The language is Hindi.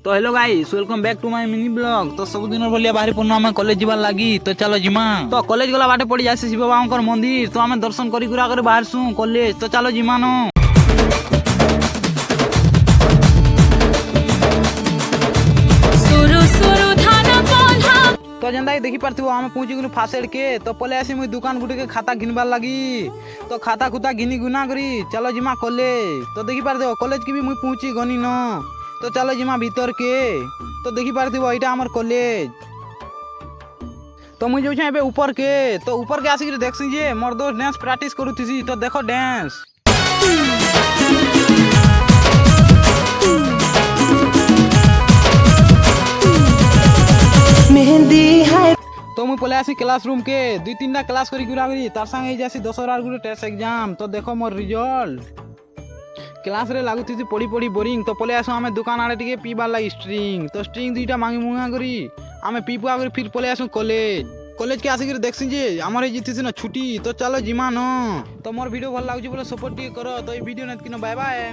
तो hello guys, welcome back to my mini blog. तो सब दिन भलिया बाहरी पड़ना आम कॉलेज जीवार लगी। तो चलो जिमा। तो कॉलेज गला बाटे पड़ी जाए शिव बाबा मंदिर। तो आम दर्शन करी गुरा कर बाहर सु कॉलेज। तो चलो जिमा नो। तो जेनता देखी पार्थिव आम पहुंची गलु फासेड के। तो पले आसी मुई दुकान गुटे के खाता घिनबार लगी। तो खाता खुता घिनी गुना करी चलो जिमा कॉलेज। तो देखी पार्थिव कॉलेज की भी मुई पहुंची गनी न। तो चलो जिमा भीतर के। तो देखी पार्थिव एटा हमर कॉलेज। तो मुई जाऊँ एबे ऊपर के। तो ऊपर के आसिक देखसी जे मोर दोस्त डांस प्रैक्टिस करूथीसी। तो देखो डांस। मेहंदी है। तो मुई पले आसी क्लासरूम के। दुई तीनटा क्लास करी गुरा करी तार संगे जासी 10 गुटे टेस्ट एग्जाम। तो देखो मोर रिजल्ट। क्लास रे लागुथीसी पढ़ी पढ़ी बोरिंग। तो पले आसु आमे दुकान आड़े टिके पीबार लगी स्ट्रिंग। तो स्ट्रिंग दुईटा मांगी मुंगा करी आमे पी पुआ करी फिर पले आसु कॉलेज। कॉलेज के आसिक देखसी जे हमर हे जीतीसी ना छुट्टी। तो चलो जिमा न। तो मोर वीडियो भल लागुची बोले सपोर्ट टिके करो। तो ई वीडियो नेत किनो बाय बाय।